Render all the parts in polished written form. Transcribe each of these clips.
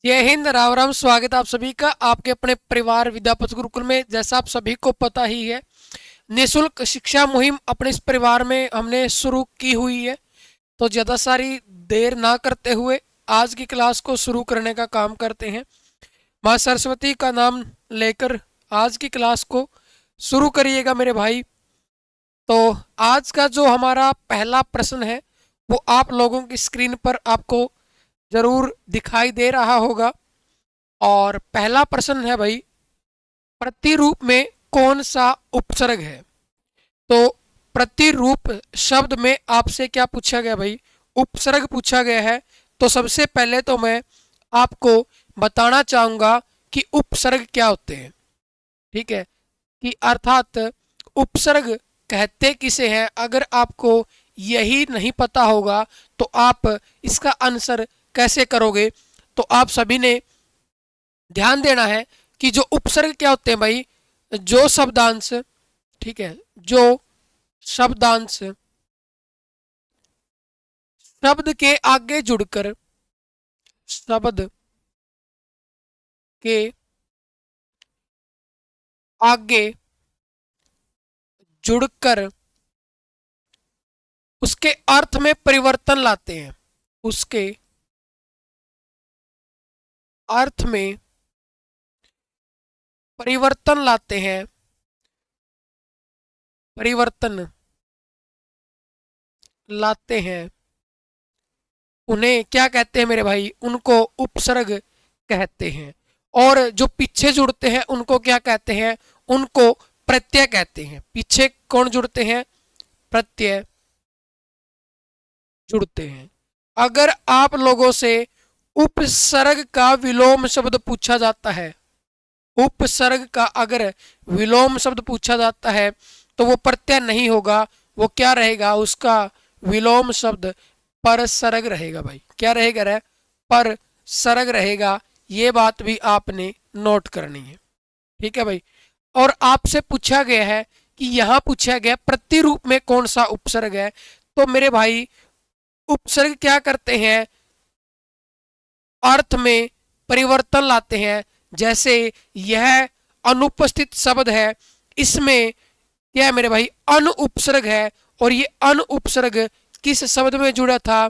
जय हिंद, राम राम। स्वागत है आप सभी का आपके अपने परिवार विद्यापति गुरुकुल में। जैसा आप सभी को पता ही है, निःशुल्क शिक्षा मुहिम अपने इस परिवार में हमने शुरू की हुई है। तो ज़्यादा सारी देर ना करते हुए आज की क्लास को शुरू करने का काम करते हैं। माँ सरस्वती का नाम लेकर आज की क्लास को शुरू करिएगा मेरे भाई। तो आज का जो हमारा पहला प्रश्न है वो आप लोगों की स्क्रीन पर आपको जरूर दिखाई दे रहा होगा। और पहला प्रश्न है भाई, प्रतिरूप में कौन सा उपसर्ग है? तो प्रतिरूप शब्द में आपसे क्या पूछा गया भाई? उपसर्ग पूछा गया है। तो सबसे पहले तो मैं आपको बताना चाहूंगा कि उपसर्ग क्या होते हैं। ठीक है, कि अर्थात उपसर्ग कहते किसे हैं। अगर आपको यही नहीं पता होगा तो आप इसका आंसर कैसे करोगे? तो आप सभी ने ध्यान देना है कि जो उपसर्ग क्या होते हैं भाई, जो शब्दांश, ठीक है, जो शब्दांश शब्द के आगे जुड़कर, शब्द के आगे जुड़कर उसके अर्थ में परिवर्तन लाते हैं, उसके अर्थ में परिवर्तन लाते हैं, परिवर्तन लाते हैं, उन्हें क्या कहते हैं मेरे भाई? उनको उपसर्ग कहते हैं। और जो पीछे जुड़ते हैं उनको क्या कहते हैं? उनको प्रत्यय कहते हैं। पीछे कौन जुड़ते हैं? प्रत्यय जुड़ते हैं। अगर आप लोगों से उपसर्ग का विलोम शब्द पूछा जाता है, उपसर्ग का अगर विलोम शब्द पूछा जाता है तो वो प्रत्यय नहीं होगा, वो क्या रहेगा? उसका विलोम शब्द परसर्ग रहेगा भाई। क्या रहेगा रे? परसर्ग रहेगा। ये बात भी आपने नोट करनी है। ठीक है भाई। और आपसे पूछा गया है कि यहां पूछा गया प्रतिरूप में कौन सा उपसर्ग है। तो मेरे भाई, उपसर्ग क्या करते हैं? अर्थ में परिवर्तन लाते हैं। जैसे यह अनुपस्थित शब्द है, इसमें क्या है मेरे भाई? अन उपसर्ग है। और ये अन उपसर्ग किस शब्द में जुड़ा था?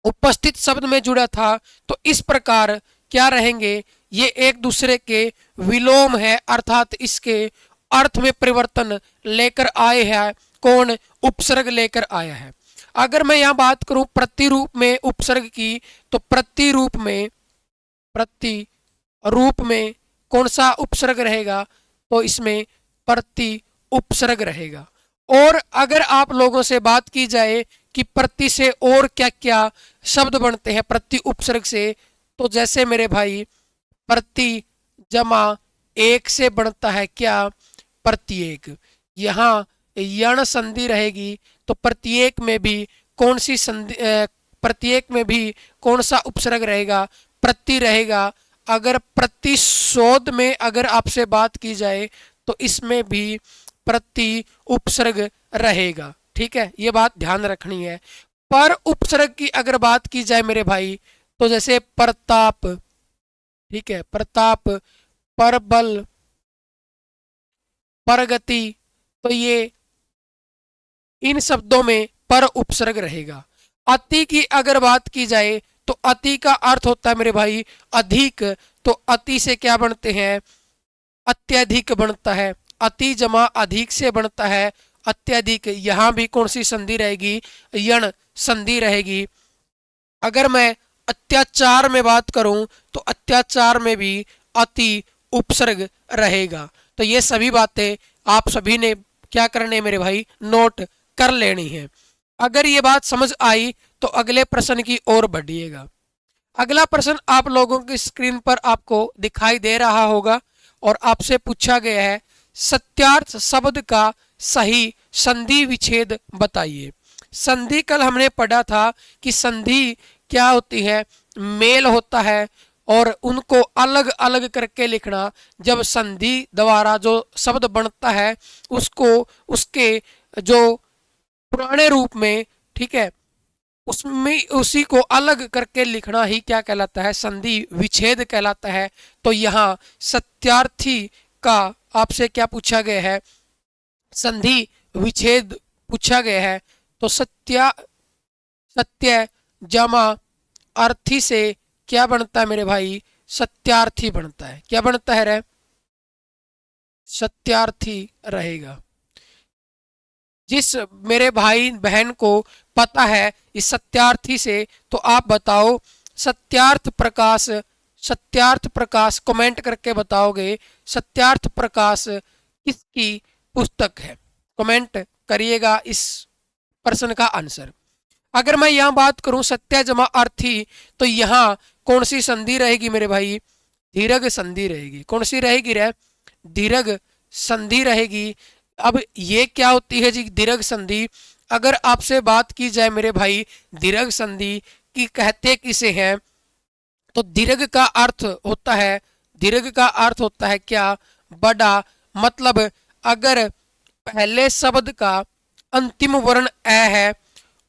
उपस्थित शब्द में जुड़ा था। तो इस प्रकार क्या रहेंगे? ये एक दूसरे के विलोम है, अर्थात इसके अर्थ में परिवर्तन लेकर आए हैं। कौन? उपसर्ग लेकर आया है। अगर मैं यहां बात करूं प्रतिरूप में उपसर्ग की, तो प्रतिरूप में कौन सा उपसर्ग रहेगा? तो इसमें प्रति उपसर्ग रहेगा। और अगर आप लोगों से बात की जाए कि प्रति से और क्या क्या शब्द बनते हैं प्रति उपसर्ग से, तो जैसे मेरे भाई, प्रति जमा एक से बनता है क्या? प्रत्येक। यहाँ यण संधि रहेगी तो प्रत्येक में भी कौन सी संधि, प्रत्येक में भी कौन सा उपसर्ग रहेगा? प्रति रहेगा। अगर प्रतिशोध में अगर आपसे बात की जाए तो इसमें भी प्रति उपसर्ग रहेगा। ठीक है, ये बात ध्यान रखनी है। पर उपसर्ग की अगर बात की जाए मेरे भाई, तो जैसे प्रताप, ठीक है, प्रताप, परबल, प्रगति, तो ये इन शब्दों में पर उपसर्ग रहेगा। अति की अगर बात की जाए तो अति का अर्थ होता है मेरे भाई अधिक। तो अति से क्या बनते हैं? अत्यधिक बनता है। अति जमा अधिक से बनता है अत्यधिक। यहां भी कौन सी संधि रहेगी? यण संधि रहेगी। अगर मैं अत्याचार में बात करूं तो अत्याचार में भी अति उपसर्ग रहेगा। तो ये सभी बातें आप सभी ने क्या करने मेरे भाई? नोट कर लेनी है। अगर ये बात समझ आई तो अगले प्रश्न की ओर बढ़िएगा। अगला प्रश्न आप लोगों की स्क्रीन पर आपको दिखाई दे रहा होगा और आपसे पूछा गया है, सत्यार्थ शब्द का सही संधि विच्छेद बताइए। संधि कल हमने पढ़ा था कि संधि क्या होती है? मेल होता है और उनको अलग अलग करके लिखना। जब संधि द्वारा जो शब्द बनता है उसको उसके जो पुराने रूप में, ठीक है, उसमें उसी को अलग करके लिखना ही क्या कहलाता है, संधि विच्छेद कहलाता है। तो यहाँ सत्यार्थी का आपसे क्या पूछा गया है, संधि विच्छेद पूछा गया है। तो सत्य जमा अर्थी से क्या बनता है मेरे भाई, सत्यार्थी बनता है। क्या बनता है रे, सत्यार्थी रहेगा। जिस मेरे भाई बहन को पता है इस सत्यार्थी से, तो आप बताओ सत्यार्थ प्रकाश, सत्यार्थ प्रकाश कमेंट करके बताओगे सत्यार्थ प्रकाश किसकी पुस्तक है, कमेंट करिएगा इस प्रश्न का आंसर। अगर मैं यहाँ बात करूं सत्या जमा अर्थी, तो यहाँ कौन सी संधि रहेगी मेरे भाई, दीर्घ संधि रहेगी। कौन सी रहेगी रे, दीर्घ संधि रहेगी। अब ये क्या होती है जी दीर्घ संधि, अगर आपसे बात की जाए मेरे भाई दीर्घ संधि की कहते किसे हैं, तो दीर्घ का अर्थ होता है, दीर्घ का अर्थ होता है क्या, बड़ा। मतलब अगर पहले शब्द का अंतिम वर्ण अ है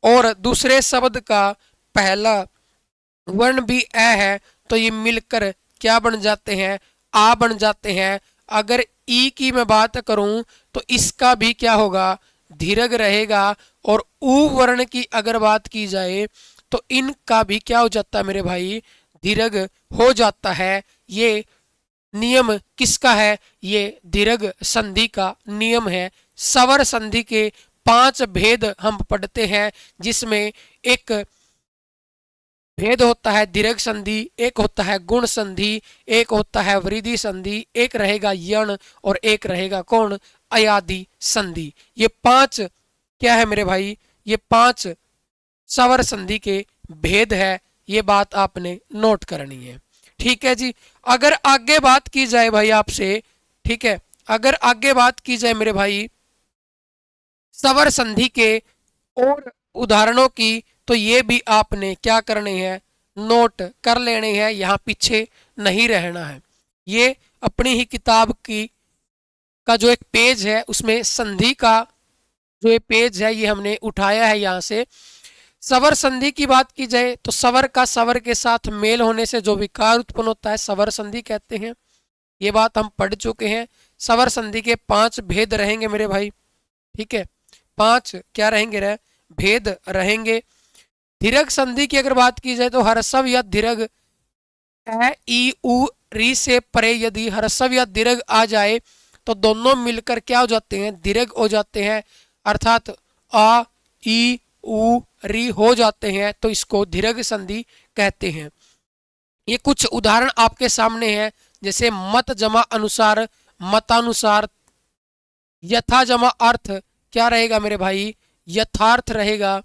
और दूसरे शब्द का पहला वर्ण भी अ है, तो ये मिलकर क्या बन जाते हैं, आ बन जाते हैं। अगर ई की मैं बात करूं तो इसका भी क्या होगा, दीर्घ रहेगा। और ऊ वर्ण की अगर बात की जाए तो इनका भी क्या हो जाता है मेरे भाई, दीर्घ हो जाता है। ये नियम किसका है, ये दीर्घ संधि का नियम है। सवर संधि के 5 भेद हम पढ़ते हैं, जिसमें एक भेद होता है दीर्घ संधि, एक होता है गुण संधि, एक होता है वृद्धि संधि, एक रहेगा यण और एक रहेगा कौन, अयादि संधि। ये 5 क्या है मेरे भाई, ये 5 सवर संधि के भेद है। ये बात आपने नोट करनी है, ठीक है जी। अगर आगे बात की जाए भाई आपसे, ठीक है, अगर आगे बात की जाए मेरे भाई सवर संधि के और उदाहरणों की, तो ये भी आपने क्या करने हैं, नोट कर लेने हैं, यहाँ पीछे नहीं रहना है। ये अपनी ही किताब की का जो एक पेज है उसमें संधि का जो ये पेज है ये हमने उठाया है यहाँ से। सवर संधि की बात की जाए तो सवर का सवर के साथ मेल होने से जो विकार उत्पन्न होता है सवर संधि कहते हैं। ये बात हम पढ़ चुके हैं। सवर संधि के 5 भेद रहेंगे मेरे भाई, ठीक है, 5 क्या रहेंगे रे, भेद रहेंगे। दीर्घ संधि की अगर बात की जाए तो ह्रस्व या दीर्घ ए ई उ री से परे यदि ह्रस्व या दीर्घ आ जाए तो दोनों मिलकर क्या हो जाते हैं, दीर्घ हो जाते हैं। अर्थात आ ई उ री हो जाते हैं, तो इसको दीर्घ संधि कहते हैं। ये कुछ उदाहरण आपके सामने हैं, जैसे मत जमा अनुसार, मतानुसार। यथा जमा अर्थ क्या रहेगा मेरे भाई, यथार्थ रहेगा,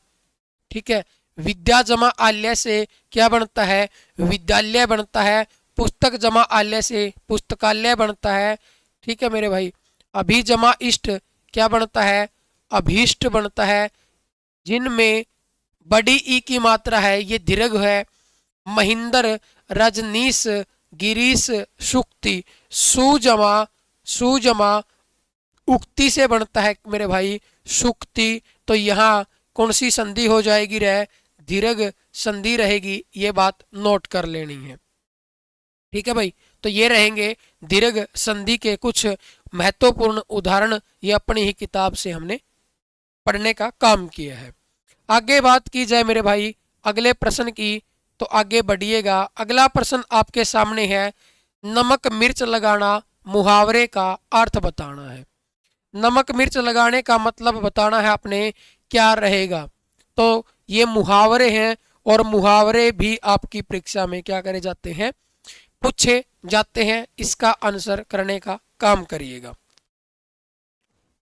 ठीक है। विद्या जमा आल्य से क्या बनता है, विद्यालय बनता है। पुस्तक जमा आल्य से पुस्तकालय बनता है, ठीक है मेरे भाई। अभी जमा इष्ट क्या बनता है, अभीष्ट बनता है। जिनमें बड़ी ई की मात्रा है ये दीर्घ है। महिंदर, रजनीश, गिरीश, सुक्ति। सुजमा, सुजमा उक्ति से बनता है मेरे भाई, सुक्ति। तो यहाँ कौन सी संधि हो जाएगी रे, दीर्घ संधि रहेगी। ये बात नोट कर लेनी है, ठीक है भाई। तो ये रहेंगे दीर्घ संधि के कुछ महत्वपूर्ण उदाहरण, ये अपनी ही किताब से हमने पढ़ने का काम किया है। आगे बात की जाए मेरे भाई अगले प्रश्न की, तो आगे बढ़िएगा। अगला प्रश्न आपके सामने है, नमक मिर्च लगाना मुहावरे का अर्थ बताना है। नमक मिर्च लगाने का मतलब बताना है आपने, क्या रहेगा। तो ये मुहावरे हैं और मुहावरे भी आपकी परीक्षा में क्या करे जाते हैं, पूछे जाते हैं। इसका आंसर करने का काम करिएगा,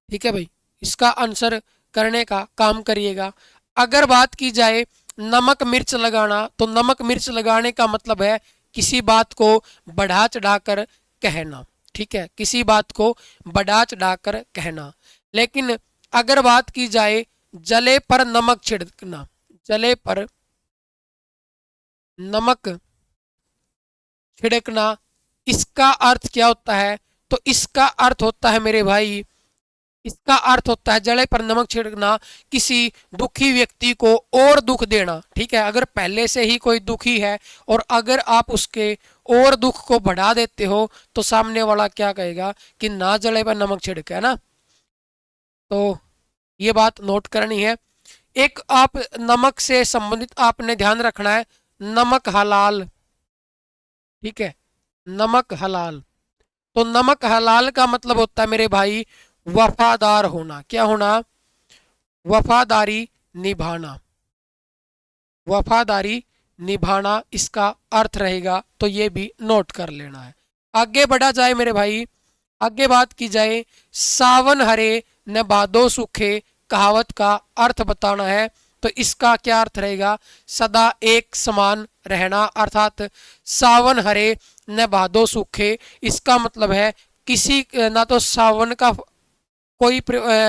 ठीक है भाई, इसका आंसर करने का काम करिएगा। अगर बात की जाए नमक मिर्च लगाना, तो नमक मिर्च लगाने का मतलब है किसी बात को बढ़ा चढ़ाकर कहना, ठीक है, किसी बात को बढ़ा चढ़ाकर कहना। लेकिन अगर बात की जाए जले पर नमक छिड़कना, जले पर नमक छिड़कना, इसका अर्थ क्या होता है, तो इसका अर्थ होता है मेरे भाई, इसका अर्थ होता है जले पर नमक छिड़कना, किसी दुखी व्यक्ति को और दुख देना। ठीक है, अगर पहले से ही कोई दुखी है और अगर आप उसके और दुख को बढ़ा देते हो तो सामने वाला क्या कहेगा कि ना जले पर नमक छिड़के, है ना। तो ये बात नोट करनी है। एक आप नमक से संबंधित आपने ध्यान रखना है, नमक हलाल। ठीक है, नमक हलाल। तो नमक हलाल का मतलब होता है मेरे भाई वफादार होना। क्या होना? वफादारी निभाना। वफादारी निभाना इसका अर्थ रहेगा, तो ये भी नोट कर लेना है। आगे बढ़ा जाए मेरे भाई, आगे बात की जाए, सावन हरे न भादो सूखे कहावत का अर्थ बताना है। तो इसका क्या अर्थ रहेगा? सदा एक समान रहना, अर्थात सावन हरे न भादो सूखे। इसका मतलब है किसी ना तो सावन का कोई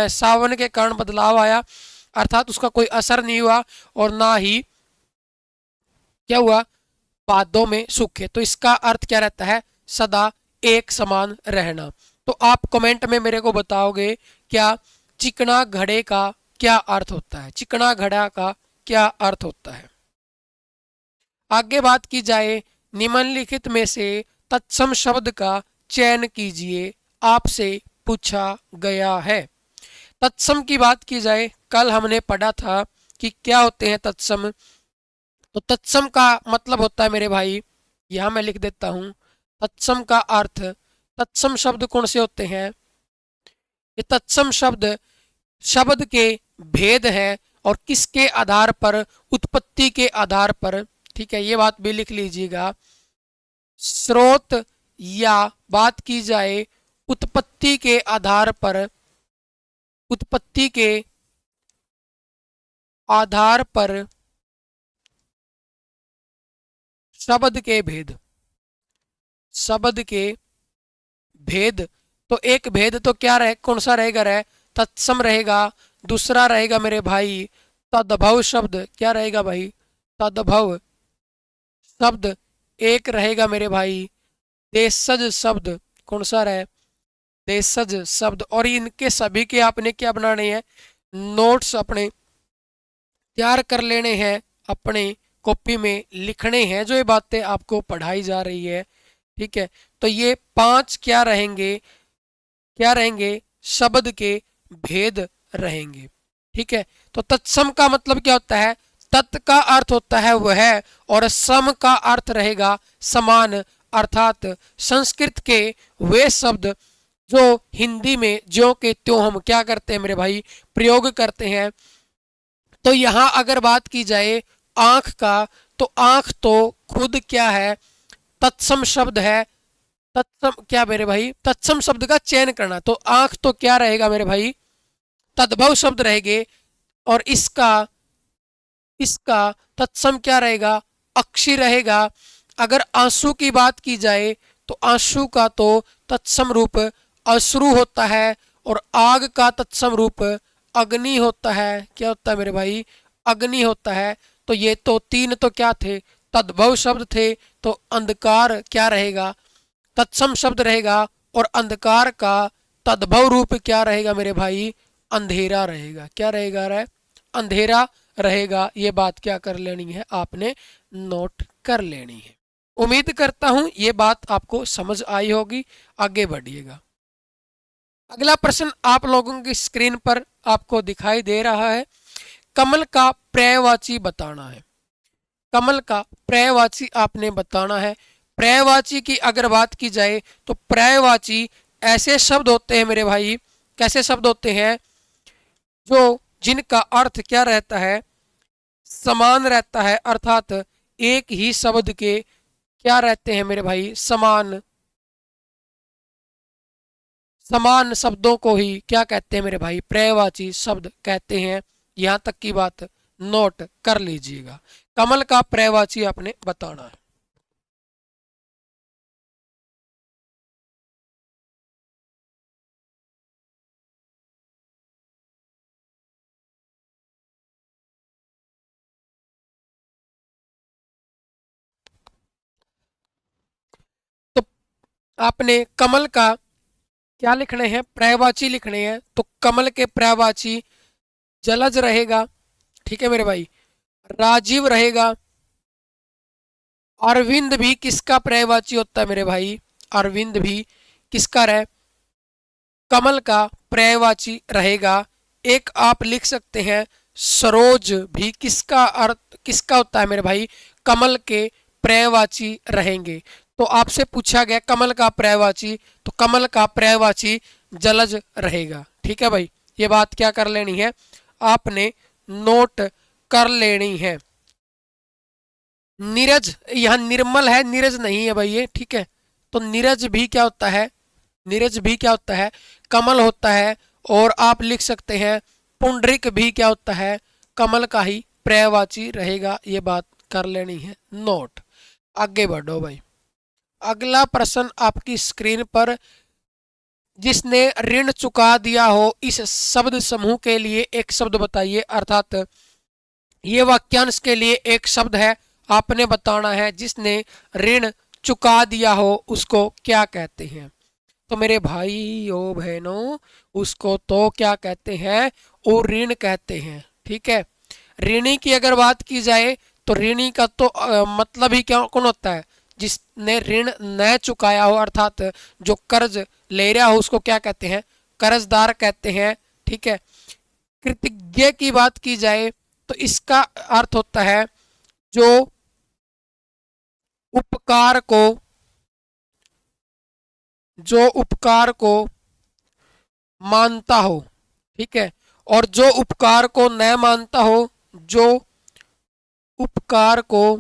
सावन के कारण बदलाव आया, अर्थात उसका कोई असर नहीं हुआ, और ना ही क्या हुआ, भादों में सूखे। तो इसका अर्थ क्या रहता है? सदा एक समान रहना। तो आप कमेंट में मेरे को बताओगे क्या चिकना घड़े का क्या अर्थ होता है? चिकना घड़ा का क्या अर्थ होता है? आगे बात की जाए, निम्नलिखित में से तत्सम शब्द का चयन कीजिए, आपसे पूछा गया है। तत्सम की बात की जाए, कल हमने पढ़ा था कि क्या होते हैं तत्सम। तो तत्सम का मतलब होता है मेरे भाई, यहां मैं लिख देता हूं, तत्सम का अर्थ, तत्सम शब्द कौन से होते हैं? ये तत्सम शब्द शब्द के भेद है, और किसके आधार पर? उत्पत्ति के आधार पर। ठीक है, ये बात भी लिख लीजिएगा। स्रोत या बात की जाए उत्पत्ति के आधार पर, उत्पत्ति के आधार पर शब्द के भेद, शब्द के भेद। तो एक भेद तो क्या रहे, कौन सा रहेगा? रहे तत्सम रहेगा। दूसरा रहेगा मेरे भाई तद्भव शब्द। क्या रहेगा भाई? तद्भव शब्द। एक रहेगा मेरे भाई देशज शब्द। कौन सा रहे? देशज शब्द। और इनके सभी के आपने क्या बनाने हैं? नोट्स अपने तैयार कर लेने हैं, अपने कॉपी में लिखने हैं जो ये बातें आपको पढ़ाई जा रही है। ठीक है, तो ये 5 क्या रहेंगे? क्या रहेंगे? शब्द के भेद रहेंगे। ठीक है, तो तत्सम का मतलब क्या होता है? तत् का अर्थ होता है वह, और सम का अर्थ रहेगा समान, अर्थात संस्कृत के वे शब्द जो हिंदी में ज्यों के त्यों हम क्या करते हैं मेरे भाई? प्रयोग करते हैं। तो यहां अगर बात की जाए आंख का, तो आंख तो खुद क्या है? तत्सम शब्द है। तत्सम क्या मेरे भाई? तत्सम शब्द का चयन करना। तो आंख तो क्या रहेगा मेरे भाई? तद्भव शब्द रहेंगे। और इसका इसका तत्सम क्या रहेगा? अक्षी रहेगा। अगर आंसू की बात की जाए तो आंसू का तो तत्सम रूप अश्रु होता है, और आग का तत्सम रूप अग्नि होता है। क्या होता है मेरे भाई? अग्नि होता है। तो ये तो 3 तो क्या थे? तद्भव शब्द थे। तो अंधकार क्या रहेगा? तत्सम शब्द रहेगा। और अंधकार का तद्भव रूप क्या रहेगा मेरे भाई? अंधेरा रहेगा। क्या रहेगा? रे अंधेरा रहेगा। ये बात क्या कर लेनी है? आपने नोट कर लेनी है। उम्मीद करता हूं ये बात आपको समझ आई होगी। आगे बढ़िएगा। अगला प्रश्न आप लोगों की स्क्रीन पर आपको दिखाई दे रहा है। कमल का पर्यायवाची बताना है। कमल का पर्यायवाची आपने बताना है। पर्यायवाची की अगर बात की जाए तो पर्यायवाची ऐसे शब्द होते हैं मेरे भाई, कैसे शब्द होते हैं? जो जिनका अर्थ क्या रहता है? समान रहता है, अर्थात एक ही शब्द के क्या रहते हैं मेरे भाई? समान। समान शब्दों को ही क्या कहते हैं मेरे भाई? पर्यायवाची शब्द कहते हैं। यहां तक की बात नोट कर लीजिएगा। कमल का पर्यायवाची आपने बताना है। तो आपने कमल का क्या लिखने हैं, पर्यायवाची लिखने हैं। तो कमल के पर्यायवाची जलज रहेगा, ठीक है मेरे भाई। राजीव रहेगा। अरविंद भी किसका पर्यायवाची होता है मेरे भाई, अरविंद भी किसका रहे, कमल का पर्यायवाची रहेगा। एक आप लिख सकते हैं सरोज भी किसका अर्थ किसका होता है मेरे भाई, कमल के पर्यायवाची रहेंगे। तो आपसे पूछा गया कमल का पर्यायवाची, तो कमल का पर्यायवाची जलज रहेगा, ठीक है भाई। ये बात क्या कर लेनी है, आपने नोट कर लेनी है। नीरज, यहाँ निर्मल है, नीरज नहीं है भाई ये, ठीक है। तो नीरज भी क्या होता है, नीरज भी क्या होता है, कमल होता है। और आप लिख सकते हैं पुंडरिक भी क्या होता है, कमल का ही पर्यायवाची रहेगा। ये बात कर लेनी है नोट। आगे बढ़ो भाई। अगला प्रश्न आपकी स्क्रीन पर, जिसने ऋण चुका दिया हो इस शब्द समूह के लिए एक शब्द बताइए। अर्थात ये वाक्यांश के लिए एक शब्द है, आपने बताना है जिसने ऋण चुका दिया हो उसको क्या कहते हैं। तो मेरे भाई ओ बहनों, उसको तो क्या कहते हैं, वो ऋण कहते हैं, ठीक है। ऋणी की अगर बात की जाए तो ऋणी का तो मतलब ही क्या कौन होता है, जिसने ऋण न चुकाया हो, अर्थात जो कर्ज ले रहा हो उसको क्या कहते हैं, कर्जदार कहते हैं, ठीक है। कृतज्ञ की बात की जाए तो इसका अर्थ होता है जो उपकार को, जो उपकार को मानता हो, ठीक है। और जो उपकार को न मानता हो, जो उपकार को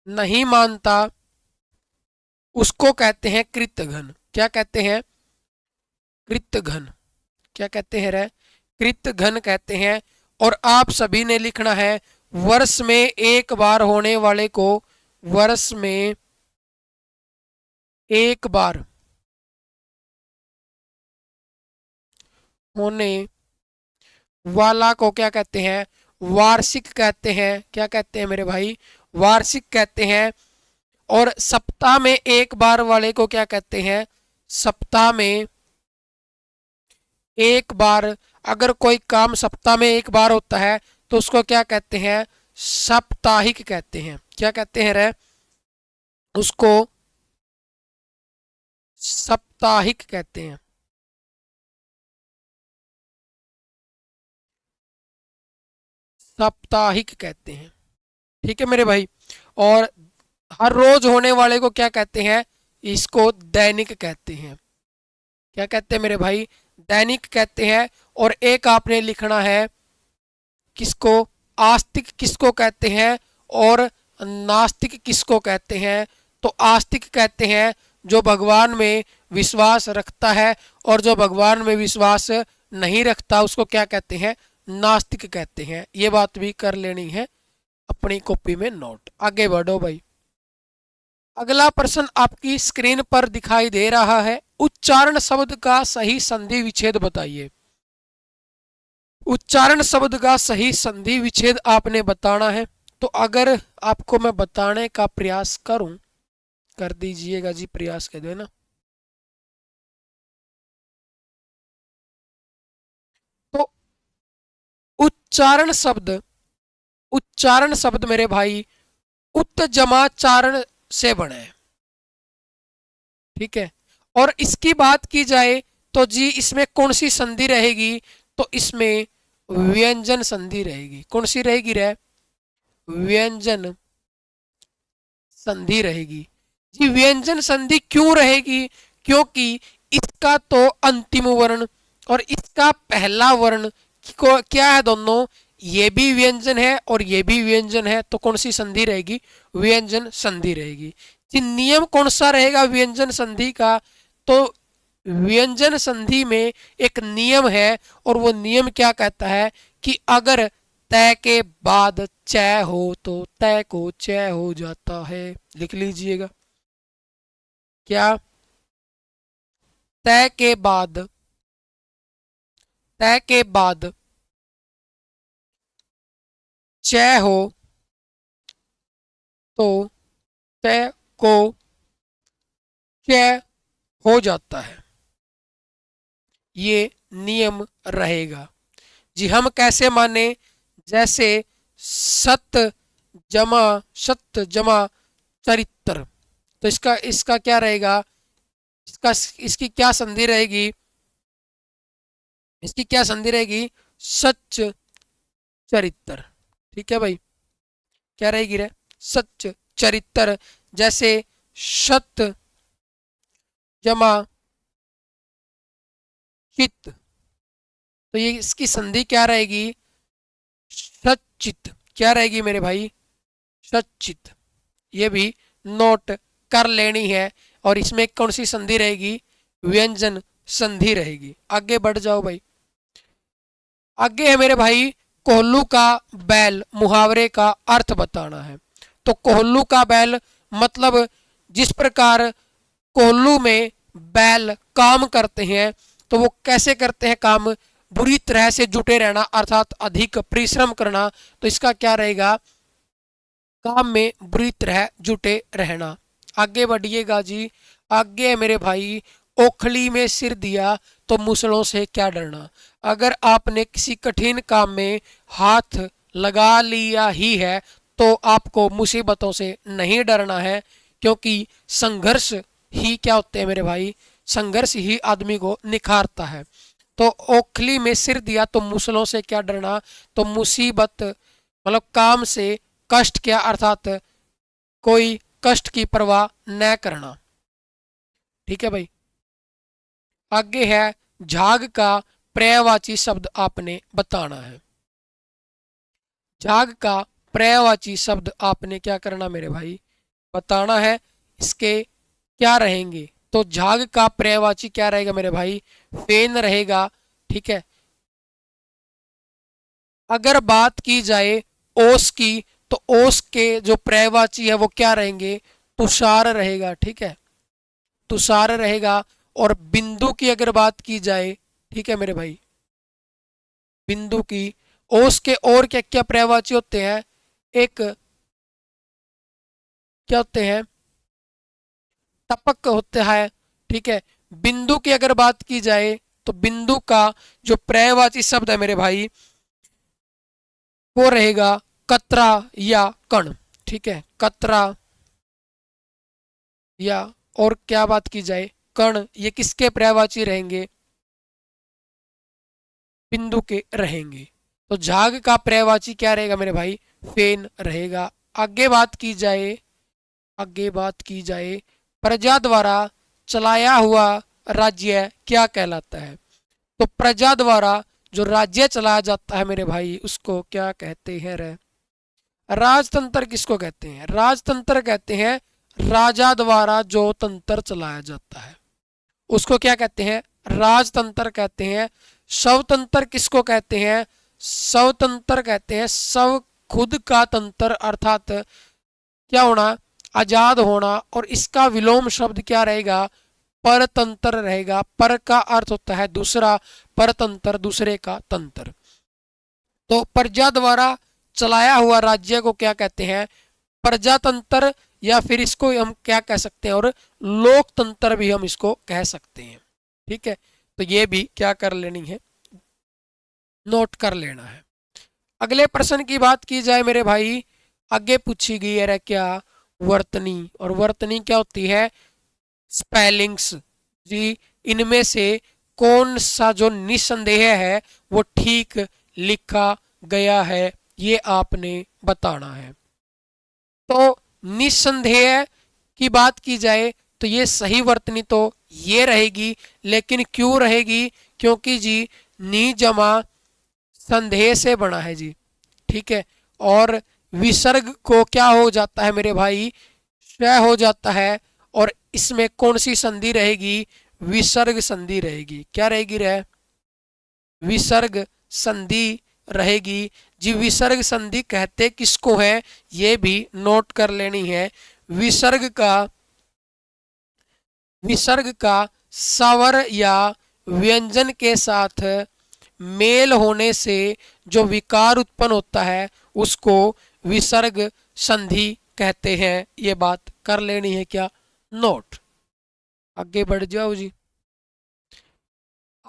नहीं मानता उसको कहते हैं कृतघ्न। क्या कहते हैं, कृतघ्न। क्या कहते हैं रे, कृतघ्न कहते हैं। और आप सभी ने लिखना है वर्ष में एक बार होने वाले को, वर्ष में एक बार होने वाला को क्या कहते हैं, वार्षिक कहते हैं। क्या कहते हैं मेरे भाई, वार्षिक कहते हैं। और सप्ताह में एक बार वाले को क्या कहते हैं, सप्ताह में एक बार। अगर कोई काम सप्ताह में एक बार होता है तो उसको क्या कहते हैं, साप्ताहिक कहते हैं। क्या कहते हैं रे, उसको साप्ताहिक कहते हैं, साप्ताहिक कहते हैं, ठीक है मेरे भाई। और हर रोज होने वाले को क्या कहते हैं, इसको दैनिक कहते हैं। क्या कहते हैं मेरे भाई, दैनिक कहते हैं। और एक आपने लिखना है किसको, आस्तिक किसको कहते हैं और नास्तिक किसको कहते हैं। तो आस्तिक कहते हैं जो भगवान में विश्वास रखता है, और जो भगवान में विश्वास नहीं रखता उसको क्या कहते हैं, नास्तिक कहते हैं। ये बात भी कर लेनी है अपनी कॉपी में नोट। आगे बढ़ो भाई। अगला प्रश्न आपकी स्क्रीन पर दिखाई दे रहा है, उच्चारण शब्द का सही संधि विच्छेद बताइए। उच्चारण शब्द का सही संधि विच्छेद आपने बताना है। तो अगर आपको मैं बताने का प्रयास करूं, कर दीजिएगा जी, प्रयास कर देना। तो उच्चारण शब्द, उच्चारण शब्द मेरे भाई उत जमाचारण से बने हैं, ठीक है। और इसकी बात की जाए तो जी इसमें कौन सी संधि रहेगी, तो इसमें व्यंजन संधि रहेगी। कौन सी रहेगी रे, व्यंजन संधि रहेगी। जी व्यंजन संधि क्यों रहेगी, क्योंकि इसका तो अंतिम वर्ण और इसका पहला वर्ण को क्या है, दोनों ये भी व्यंजन है और ये भी व्यंजन है। तो कौन सी संधि रहेगी, व्यंजन संधि रहेगी। जी नियम कौन सा रहेगा व्यंजन संधि का, तो व्यंजन संधि में एक नियम है, और वो नियम क्या कहता है कि अगर तय के बाद चय हो तो तय को चय हो जाता है। लिख लीजिएगा। क्या, तय के बाद, तय के बाद चय हो तो तय को चय हो जाता है, ये नियम रहेगा। जी हम कैसे माने, जैसे सत जमा चरित्र, तो इसका इसका क्या रहेगा, इसका इसकी क्या संधि रहेगी, इसकी क्या संधि रहेगी, सच चरित्र। ठीक है भाई, क्या रहेगी रे, सच चरित्र। जैसे शत जमा चित, तो ये इसकी संधि क्या रहेगी, सचित। क्या रहेगी मेरे भाई, सचित। ये भी नोट कर लेनी है। और इसमें कौन सी संधि रहेगी, व्यंजन संधि रहेगी। आगे बढ़ जाओ भाई। आगे है मेरे भाई, कोल्लू का बैल मुहावरे का अर्थ बताना है। तो कोल्लू का बैल मतलब जिस प्रकार कोल्लू में बैल काम करते हैं, तो वो कैसे करते हैं काम, बुरी तरह से जुटे रहना अर्थात अधिक परिश्रम करना। तो इसका क्या रहेगा, काम में बुरी तरह जुटे रहना। आगे बढ़िएगा जी। आगे है मेरे भाई, ओखली में सिर दिया तो मुसलों से क्या डरना। अगर आपने किसी कठिन काम में हाथ लगा लिया ही है तो आपको मुसीबतों से नहीं डरना है, क्योंकि संघर्ष ही क्या होते हैं मेरे भाई, संघर्ष ही आदमी को निखारता है। तो ओखली में सिर दिया तो मुसलों से क्या डरना, तो मुसीबत मतलब काम से कष्ट क्या अर्थात कोई कष्ट की परवाह न करना। ठीक है भाई। आगे है, झाग का पर्यायवाची शब्द आपने बताना है। झाग का पर्यायवाची शब्द आपने क्या करना मेरे भाई, बताना है। इसके क्या रहेंगे, तो झाग का पर्यायवाची क्या रहेगा मेरे भाई, फेन रहेगा। ठीक है। अगर बात की जाए ओस की, तो ओस के जो पर्यायवाची है वो क्या रहेंगे, तुषार रहेगा। ठीक है, तुषार रहेगा। और बिंदु की अगर बात की जाए, ठीक है मेरे भाई, बिंदु की, ओस के और क्या क्या पर्यायवाची होते हैं, एक क्या होते हैं, टपक होता है। ठीक है। बिंदु की अगर बात की जाए तो बिंदु का जो पर्यायवाची शब्द है मेरे भाई वो रहेगा कतरा या कण। ठीक है, कतरा या, और क्या बात की जाए, कण, ये किसके पर्यायवाची रहेंगे, बिंदु के रहेंगे। तो झाग का पर्यायवाची क्या रहेगा मेरे भाई, फेन रहेगा। आगे बात की जाए, आगे बात की जाए, प्रजा द्वारा चलाया हुआ राज्य क्या कहलाता है। तो प्रजा द्वारा जो राज्य चलाया जाता है मेरे भाई उसको क्या कहते हैं रे, राजतंत्र किसको कहते हैं, राजतंत्र कहते हैं राजा द्वारा जो तंत्र चलाया जाता है उसको क्या कहते हैं, राजतंत्र कहते हैं। स्वतंत्र किसको कहते हैं, स्वतंत्र कहते हैं स्व खुद का तंत्र अर्थात क्या होना, आजाद होना। और इसका विलोम शब्द क्या रहेगा, परतंत्र रहेगा। पर का अर्थ होता है दूसरा, परतंत्र दूसरे का तंत्र। तो प्रजा द्वारा चलाया हुआ राज्य को क्या कहते हैं, प्रजातंत्र, या फिर इसको हम क्या कह सकते हैं, और लोकतंत्र भी हम इसको कह सकते हैं। ठीक है, तो ये भी क्या कर लेनी है, नोट कर लेना है। अगले प्रश्न की बात की जाए मेरे भाई, आगे पूछी गई है क्या, वर्तनी। और वर्तनी क्या होती है, स्पेलिंग्स। जी इनमें से कौन सा जो निसंदेह है वो ठीक लिखा गया है, ये आपने बताना है। तो निसंदेह की बात की जाए तो ये सही वर्तनी तो ये रहेगी, लेकिन क्यों रहेगी, क्योंकि जी नी जमा संदेह से बना है जी। ठीक है। और विसर्ग को क्या हो जाता है मेरे भाई, श हो जाता है। और इसमें कौन सी संधि रहेगी, विसर्ग संधि रहेगी। क्या रहेगी रह, विसर्ग संधि रहेगी। जी विसर्ग संधि कहते किसको है, ये भी नोट कर लेनी है। विसर्ग का स्वर या व्यंजन के साथ मेल होने से जो विकार उत्पन्न होता है उसको विसर्ग संधि कहते हैं। ये बात कर लेनी है क्या, नोट। आगे बढ़ जाओ जी।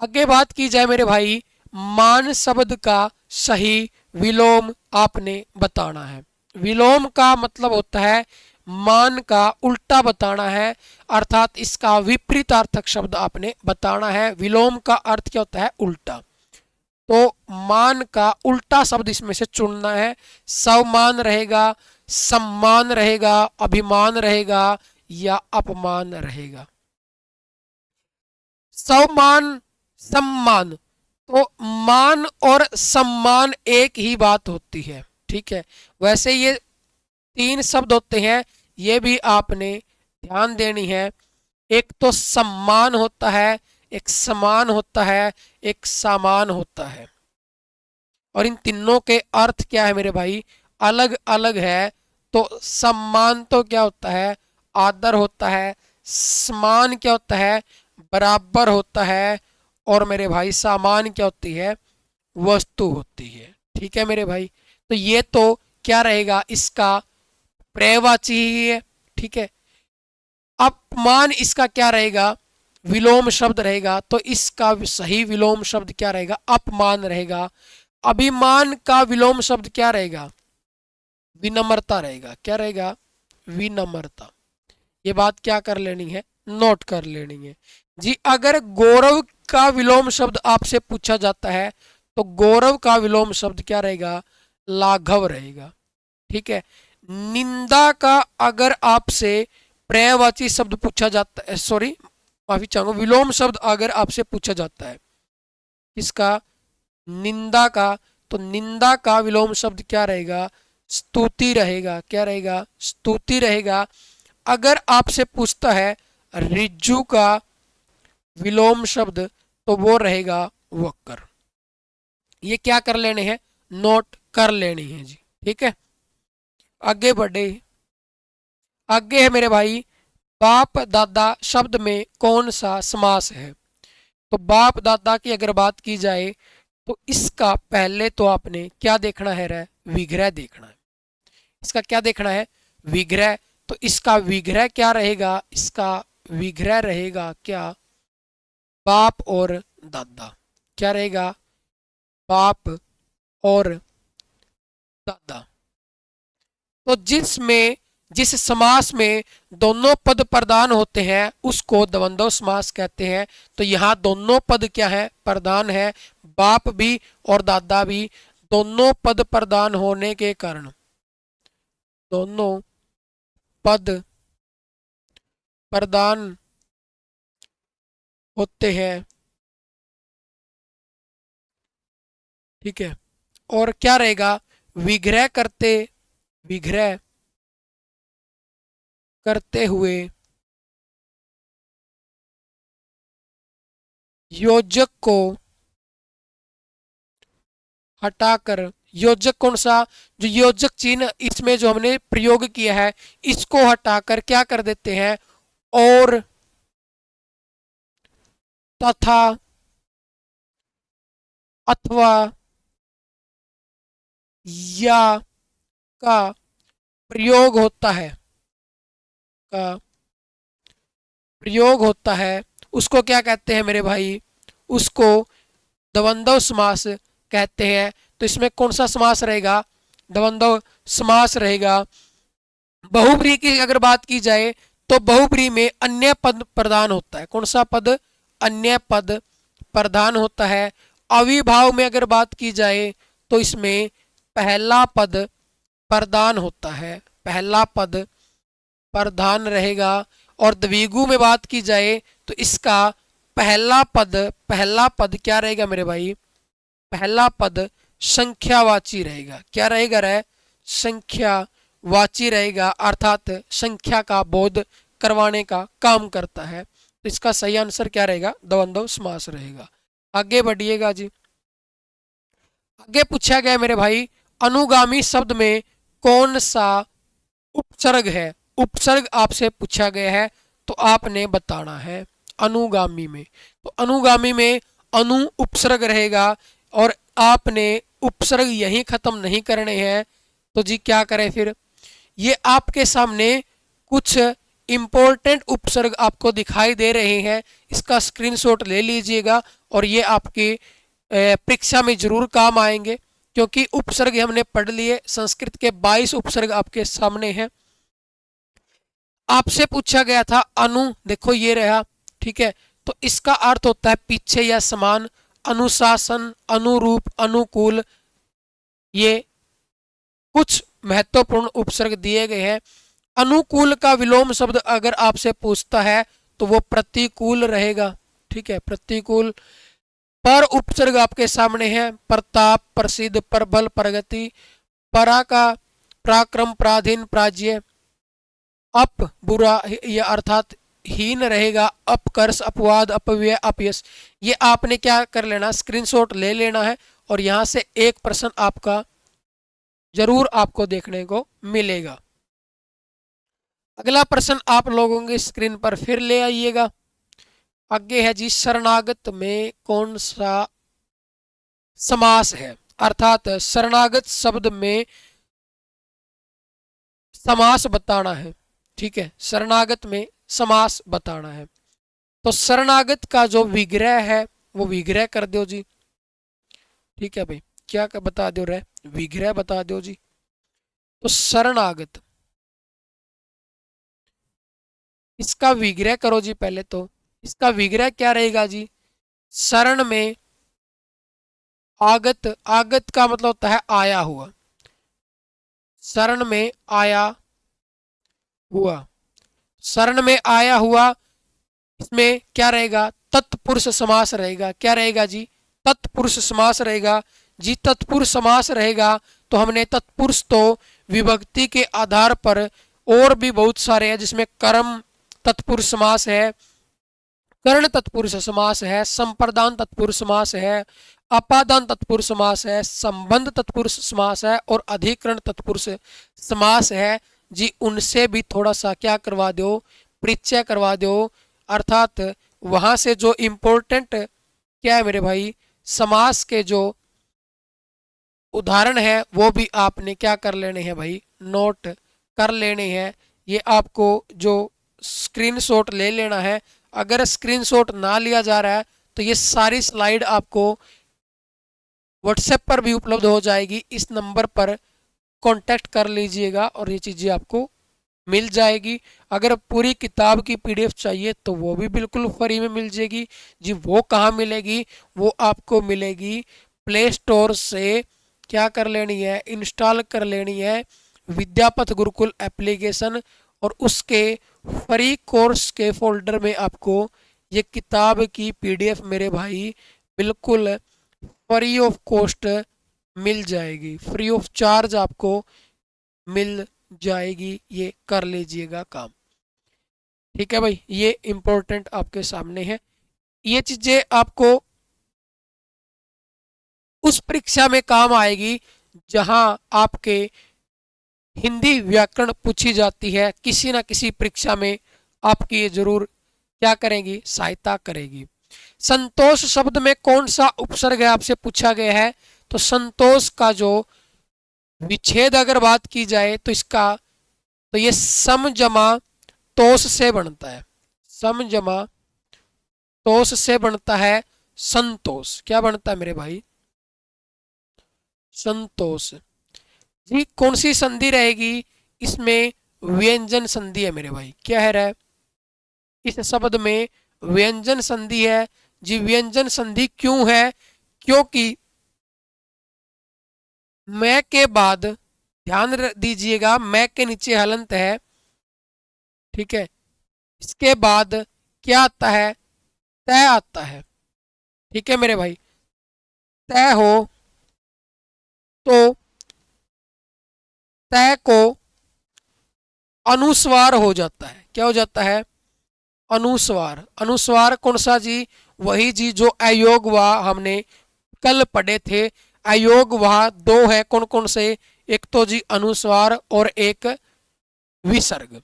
आगे बात की जाए मेरे भाई, मान शब्द का सही विलोम आपने बताना है। विलोम का मतलब होता है मान का उल्टा बताना है, अर्थात इसका विपरीतार्थक शब्द आपने बताना है। विलोम का अर्थ क्या होता है? उल्टा। तो मान का उल्टा शब्द इसमें से चुनना है। सवमान रहेगा, सम्मान रहेगा, अभिमान रहेगा या अपमान रहेगा। सवमान, सम्मान, तो मान और सम्मान एक ही बात होती है, ठीक है। वैसे ये तीन शब्द होते हैं, ये भी आपने ध्यान देनी है। एक तो सम्मान होता है, एक समान होता है, एक सामान होता है, और इन तीनों के अर्थ क्या है मेरे भाई? अलग अलग है। तो सम्मान तो क्या होता है? आदर होता है। समान क्या होता है? बराबर होता है। और मेरे भाई सामान क्या होती है? वस्तु होती है, ठीक है मेरे भाई। तो ये तो क्या रहेगा? इसका पर्यायवाची ही है, ठीक है। अपमान इसका क्या रहेगा? विलोम शब्द रहेगा। तो इसका सही विलोम शब्द क्या रहेगा? अपमान रहेगा। अभिमान का विलोम शब्द क्या रहेगा? विनम्रता रहेगा। क्या रहेगा? विनम्रता। ये बात क्या कर लेनी है? नोट कर लेनी है जी। अगर गौरव का विलोम शब्द आपसे पूछा जाता है तो गौरव का विलोम शब्द क्या रहेगा? लाघव रहेगा, ठीक है। निंदा का अगर आपसे पर्यायवाची शब्द पूछा जाता है, सॉरी माफी चाहूंगा, विलोम शब्द अगर आपसे पूछा जाता है किसका? निंदा का, तो निंदा का विलोम शब्द क्या रहेगा? स्तुति रहेगा। क्या रहेगा? स्तुति रहेगा। अगर आपसे पूछता है रिज्जू का विलोम शब्द, तो वो रहेगा वक्र। ये क्या कर लेने हैं? नोट कर लेनी है जी, ठीक है। आगे बढ़े। आगे है मेरे भाई, बाप दादा शब्द में कौन सा समास है? तो बाप दादा की अगर बात की जाए तो इसका पहले तो आपने क्या देखना है? रे विग्रह देखना है। इसका क्या देखना है? विग्रह। तो इसका विग्रह क्या रहेगा? इसका विग्रह रहेगा क्या? बाप और दादा। क्या रहेगा? बाप और दादा। तो जिस समास में दोनों पद प्रधान होते हैं उसको द्वंद्व समास कहते हैं। तो यहाँ दोनों पद क्या है? प्रधान है। बाप भी और दादा भी, दोनों पद प्रधान होने के कारण, दोनों पद प्रधान होते हैं, ठीक है। और क्या रहेगा? विग्रह करते, विग्रह करते हुए योजक को हटाकर, योजक कौन सा? जो योजक चिन्ह इसमें जो हमने प्रयोग किया है इसको हटाकर क्या कर देते हैं? और, तथा, अथवा, या का प्रयोग होता है, का प्रयोग होता है, उसको क्या कहते हैं मेरे भाई? उसको द्वंद्व समास कहते हैं। तो इसमें कौन सा समास रहेगा? द्वंद्व समास रहेगा। बहुब्री की अगर बात की जाए तो बहुब्री में अन्य पद प्रधान होता है। कौन सा पद? अन्य पद प्रधान होता है। अविभाव में अगर बात की जाए तो इसमें पहला पद प्रधान होता है, पहला पद प्रधान रहेगा। और द्विगु में बात की जाए तो इसका पहला पद क्या रहेगा मेरे भाई? पहला पद संख्यावाची रहेगा। क्या रहेगा? रे संख्यावाची रहेगा, अर्थात संख्या का बोध करवाने का काम करता है। तो इसका सही आंसर क्या रहेगा? द्वंद्व समास रहेगा। आगे बढ़िएगा जी। आगे पूछा गया मेरे भाई, अनुगामी शब्द में कौन सा उपसर्ग है? उपसर्ग आपसे पूछा गया है तो आपने बताना है। अनुगामी में, तो अनुगामी में अनु उपसर्ग रहेगा और आपने उपसर्ग यहीं खत्म नहीं करने हैं। तो जी क्या करें फिर? ये आपके सामने कुछ इंपॉर्टेंट उपसर्ग आपको दिखाई दे रहे हैं, इसका स्क्रीनशॉट ले लीजिएगा और ये आपकी परीक्षा में जरूर काम आएंगे, क्योंकि उपसर्ग हमने पढ़ लिए। संस्कृत के 22 उपसर्ग आपके सामने हैं। आपसे पूछा गया था अनु, देखो ये रहा, ठीक है। तो इसका अर्थ होता है पीछे या समान, अनुशासन, अनुरूप, अनुकूल। ये कुछ महत्वपूर्ण उपसर्ग दिए गए हैं। अनुकूल का विलोम शब्द अगर आपसे पूछता है तो वो प्रतिकूल रहेगा, ठीक है, प्रतिकूल। पर उपसर्ग आपके सामने है, प्रताप, प्रसिद्ध, प्रबल, प्रगति। परा का पराक्रम, पराधीन, प्राज्य। अप बुरा, ये अर्थात हीन रहेगा। अपकर्ष, अपवाद, अपव्यय, अपयश। ये आपने क्या कर लेना, स्क्रीनशॉट ले लेना है और यहां से एक प्रश्न आपका जरूर आपको देखने को मिलेगा। अगला प्रश्न आप लोगों की स्क्रीन पर फिर ले आइएगा। आगे है जी, शरणागत में कौन सा समास है, अर्थात शरणागत शब्द में समास बताना है, ठीक है, शरणागत में समास बताना है। तो शरणागत का जो विग्रह है वो विग्रह कर दो जी, ठीक है भाई, क्या बता दो रे, विग्रह बता दो जी। तो शरणागत, इसका विग्रह करो जी पहले। तो इसका विग्रह क्या रहेगा जी, शरण में आगत, आगत का मतलब होता है आया हुआ, शरण में आया हुआ, शरण में आया हुआ। इसमें क्या रहेगा, तत्पुरुष समास रहेगा। क्या रहेगा जी, तत्पुरुष समास रहेगा जी। तत्पुरुष समास रहेगा तो हमने तत्पुरुष तो विभक्ति के आधार पर और भी बहुत सारे हैं, जिसमें कर्म तत्पुरुष समास है, कर्ण तत्पुरुष समास है, संप्रदान तत्पुरुष समास है, अपादान तत्पुरुष समास है, संबंध तत्पुरुष समास है और अधिकरण तत्पुरुष समास है जी। उनसे भी थोड़ा सा क्या करवा दो, परिचय करवा दो। अर्थात वहां से जो इम्पोर्टेंट क्या है मेरे भाई, समास के जो उदाहरण है वो भी आपने क्या कर लेने हैं भाई, नोट कर लेने हैं। ये आपको जो स्क्रीनशॉट ले लेना है। अगर स्क्रीनशॉट ना लिया जा रहा है तो ये सारी स्लाइड आपको व्हाट्सएप पर भी उपलब्ध हो जाएगी। इस नंबर पर कांटेक्ट कर लीजिएगा और ये चीज़ें आपको मिल जाएगी। अगर पूरी किताब की पीडीएफ चाहिए तो वो भी बिल्कुल फ्री में मिल जाएगी जी। वो कहाँ मिलेगी, वो आपको मिलेगी प्ले स्टोर से क्या कर लेनी है, इंस्टॉल कर लेनी है विद्यापथ गुरुकुल एप्लीकेशन, और उसके फ्री कोर्स के फोल्डर में आपको ये किताब की पीडीएफ मेरे भाई बिल्कुल फ्री ऑफ कॉस्ट मिल जाएगी, फ्री ऑफ चार्ज आपको मिल जाएगी। ये कर लीजिएगा काम, ठीक है भाई। ये इंपॉर्टेंट आपके सामने है। ये चीजें आपको उस परीक्षा में काम आएगी जहां आपके हिंदी व्याकरण पूछी जाती है। किसी ना किसी परीक्षा में आपकी ये जरूर क्या करेगी, सहायता करेगी। संतोष शब्द में कौन सा उपसर्ग है आपसे पूछा गया है। तो संतोष का जो विच्छेद अगर बात की जाए तो इसका, तो ये सम जमा तोष से बनता है, सम जमा तोष से बनता है संतोष। क्या बनता है मेरे भाई, संतोष जी। कौन सी संधि रहेगी इसमें, व्यंजन संधि है मेरे भाई। क्या है रे, इस शब्द में व्यंजन संधि है जी। व्यंजन संधि क्यों है, क्योंकि मैं के बाद ध्यान दीजिएगा, मैं के नीचे हलंत है, ठीक है। इसके बाद क्या आता है, तय आता है, ठीक है मेरे भाई। तय हो तो तय को अनुस्वार हो जाता है। क्या हो जाता है, अनुस्वार। अनुस्वार कौन सा जी, वही जी जो अयोग वा हमने कल पढ़े थे। अयोग वह दो है, कौन कौन से, एक तो जी अनुस्वार और एक विसर्ग।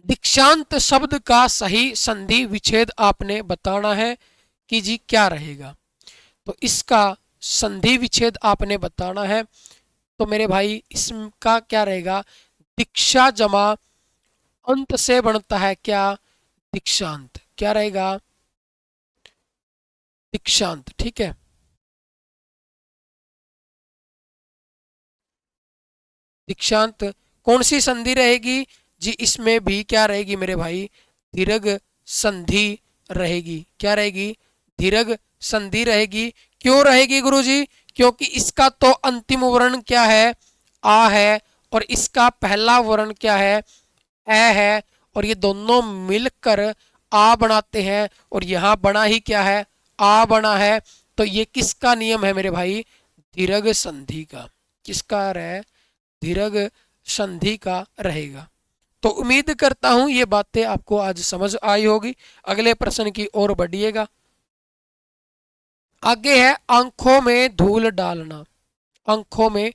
दीक्षांत शब्द का सही संधि विच्छेद आपने बताना है कि जी क्या रहेगा। तो इसका संधि विच्छेद आपने बताना है। तो मेरे भाई इसका क्या रहेगा, दीक्षा जमा अंत से बनता है क्या? दीक्षांत। क्या रहेगा? दीक्षांत। ठीक है। दीक्षांत। कौन सी संधि रहेगी जी? इसमें भी क्या रहेगी मेरे भाई? दीर्घ संधि रहेगी। क्या रहेगी? दीर्घ संधि रहेगी। क्यों रहेगी गुरुजी? क्योंकि इसका तो अंतिम वर्ण क्या है? आ है। और इसका पहला वर्ण क्या है? ए है। और ये दोनों मिलकर आ बनाते हैं। और यहाँ बना ही क्या है? आ बना है। तो ये किसका नियम है मेरे भाई? दीर्घ संधि का। किसका है? दीर्घ संधि का रहेगा। तो उम्मीद करता हूं ये बातें आपको आज समझ आई होगी। अगले प्रश्न की ओर बढ़िएगा। आगे है आंखों में धूल डालना। आंखों में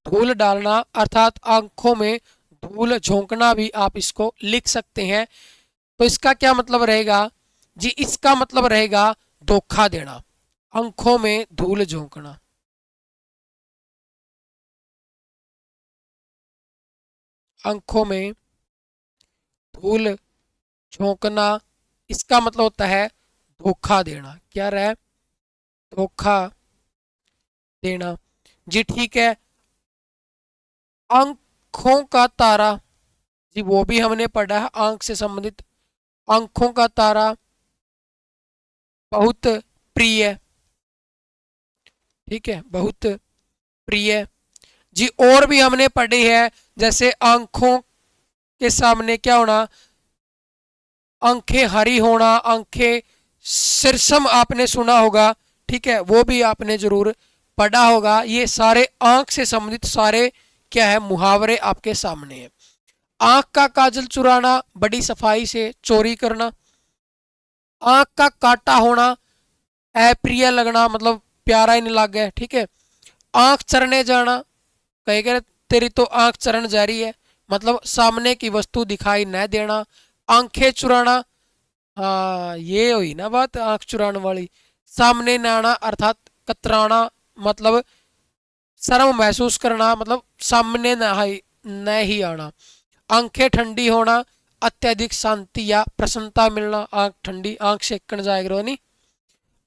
धूल डालना अर्थात आंखों में धूल झोंकना भी आप इसको लिख सकते हैं। तो इसका क्या मतलब रहेगा जी? इसका मतलब रहेगा धोखा देना। आंखों में धूल झोंकना। आंखों में धूल झोंकना इसका मतलब होता है धोखा देना। क्या रहा? धोखा देना। जी ठीक है। आंखों का तारा। जी वो भी हमने पढ़ा है, आंख से संबंधित। आंखों का तारा बहुत प्रिय। ठीक है, बहुत प्रिय। जी और भी हमने पढ़े हैं, जैसे आंखों के सामने क्या होना? आंखें हरी होना, आंखें सिरसम आपने सुना होगा। ठीक है, वो भी आपने जरूर पढ़ा होगा। ये सारे आंख से संबंधित सारे क्या है? मुहावरे आपके सामने हैं। आंख का काजल चुराना, बड़ी सफाई से चोरी करना। आंख का काटा होना, अप्रिय लगना, मतलब प्यारा ही नहीं लग गया। ठीक है। आंख चरने जाना, कहेगा तेरी तो आंख चरण जा रही है, मतलब सामने की वस्तु दिखाई न देना। आंखें चुराना, हाँ ये हुई ना बात, आंख चुराने वाली। सामने न आना अर्थात कतराना, मतलब शर्म महसूस करना, मतलब सामने न ही आना। आंखें ठंडी होना, अत्यधिक शांति या प्रसन्नता मिलना। आंख ठंडी, आंख सेकन जाएगा नहीं।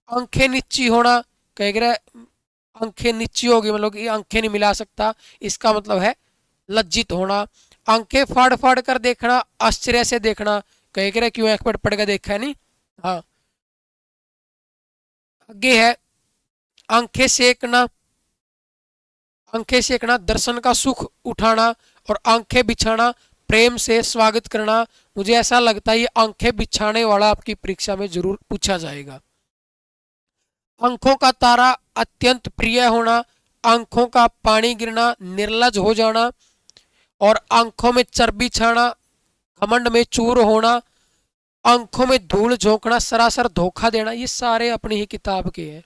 आंखें नीची होना, कहेगा आंखें नीची होगी, मतलब कि आंखें नहीं मिला सकता, इसका मतलब है लज्जित होना। आंखें फाड़ फाड़ कर देखना, आश्चर्य से देखना, कहेगा क्यों आंख पड़ पड़ कर देखा है नहीं। हाँ। आगे है आंखें सेकना। आंखें सेकना दर्शन का सुख उठाना। और आंखें बिछाना, प्रेम से स्वागत करना। मुझे ऐसा लगता है ये आंखें बिछाने वाला आपकी परीक्षा में जरूर पूछा जाएगा। आंखों का तारा अत्यंत प्रिय होना। आंखों का पानी गिरना, निर्लज हो जाना। और आंखों में चर्बी छाना, घमंड में चूर होना। आंखों में धूल झोंकना, सरासर धोखा देना। ये सारे अपनी ही किताब के हैं।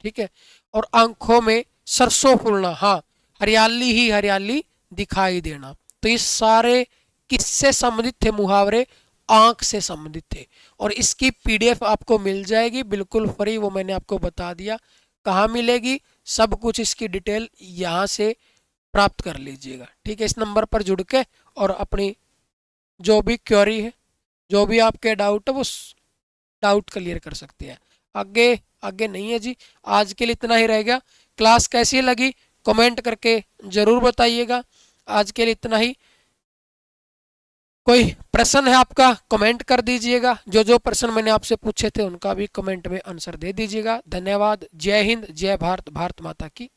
ठीक है। और आंखों में सरसों फूलना, हाँ हरियाली ही हरियाली दिखाई देना। तो ये सारे किससे संबंधित थे? मुहावरे आंख से संबंधित थे। और इसकी पीडीएफ आपको मिल जाएगी बिल्कुल फ्री, वो मैंने आपको बता दिया। कहाँ मिलेगी? सब कुछ इसकी डिटेल यहाँ से प्राप्त कर लीजिएगा। ठीक है, इस नंबर पर जुड़ के और अपनी जो भी क्वेरी है, जो भी आपके डाउट है, वो डाउट क्लियर कर सकते हैं। आगे आगे नहीं है जी। आज के लिए इतना ही रहेगा। क्लास कैसी लगी कमेंट करके जरूर बताइएगा। आज के लिए इतना ही। कोई प्रश्न है आपका कमेंट कर दीजिएगा। जो जो प्रश्न मैंने आपसे पूछे थे उनका भी कमेंट में आंसर दे दीजिएगा। धन्यवाद। जय हिंद, जय भारत, भारत माता की